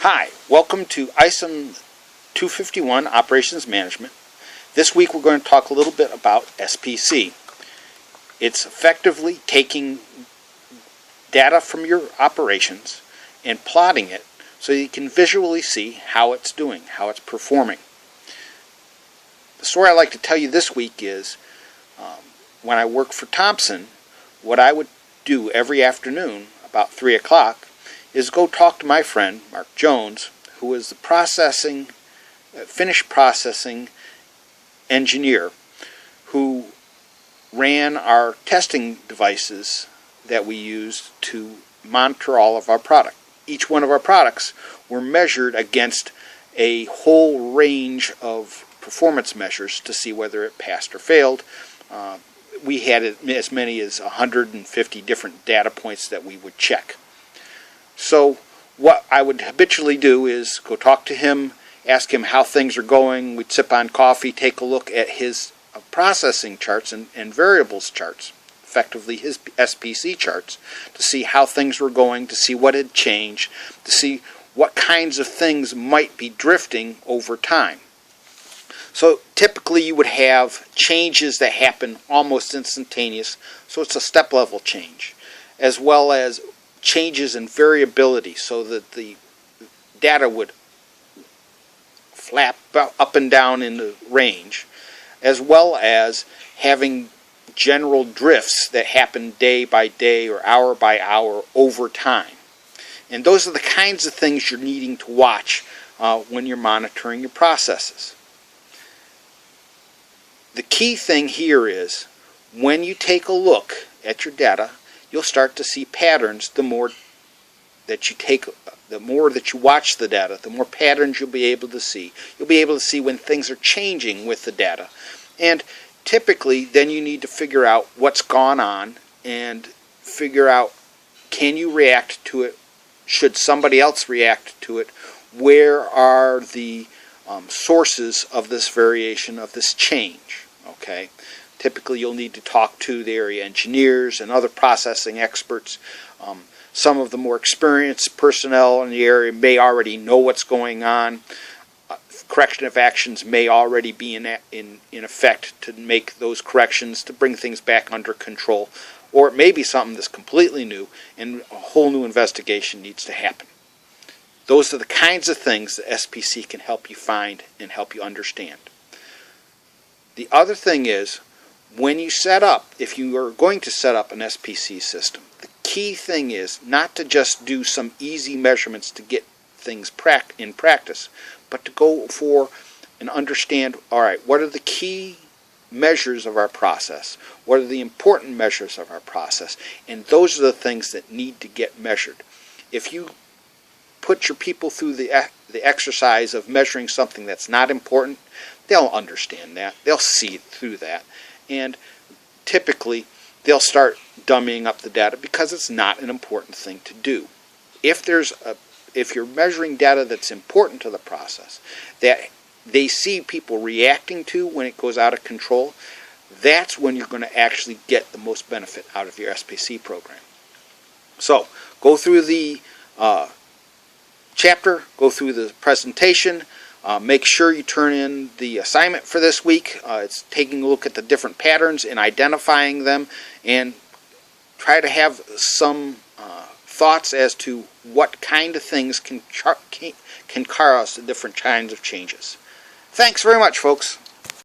Hi, welcome to Isom251 Operations Management. This week we're going to talk a little bit about SPC. It's effectively taking data from your operations and plotting it so you can visually see how it's doing, how it's performing. The story I'd like to tell you this week is when I worked for Thompson, what I would do every afternoon about 3 o'clock is go talk to my friend, Mark Jones, who is the finished processing engineer who ran our testing devices that we used to monitor all of our product. Each one of our products were measured against a whole range of performance measures to see whether it passed or failed. We had as many as 150 different data points that we would check. So what I would habitually do is go talk to him, ask him how things are going. We'd sip on coffee, take a look at his processing charts and variables charts, effectively his SPC charts, to see how things were going, to see what had changed, to see what kinds of things might be drifting over time. So typically you would have changes that happen almost instantaneous, so it's a step-level change, as well as changes in variability so that the data would flap up and down in the range, as well as having general drifts that happen day by day or hour by hour over time. And those are the kinds of things you're needing to watch when you're monitoring your processes. The key thing here is when you take a look at your data, you'll start to see patterns. The more that you watch the data, the more patterns you'll be able to see. You'll be able to see when things are changing with the data. And typically, then you need to figure out what's gone on and figure out, can you react to it? Should somebody else react to it? Where are the sources of this variation, of this change? Okay. Typically, you'll need to talk to the area engineers and other processing experts. Some of the more experienced personnel in the area may already know what's going on. Corrective actions may already be in effect to make those corrections, to bring things back under control. Or it may be something that's completely new and a whole new investigation needs to happen. Those are the kinds of things that SPC can help you find and help you understand. The other thing is, when you set up, if you are going to set up an SPC system, the key thing is not to just do some easy measurements to get things in practice, but to go for and understand, all right, what are the key measures of our process? What are the important measures of our process? And those are the things that need to get measured. If you put your people through the exercise of measuring something that's not important, they'll understand that. They'll see through that. And typically, they'll start dummying up the data because it's not an important thing to do. If you're measuring data that's important to the process, that they see people reacting to when it goes out of control, that's when you're going to actually get the most benefit out of your SPC program. So, go through the chapter, go through the presentation. Make sure you turn in the assignment for this week. It's taking a look at the different patterns and identifying them, and try to have some thoughts as to what kind of things can cause the different kinds of changes. Thanks very much, folks.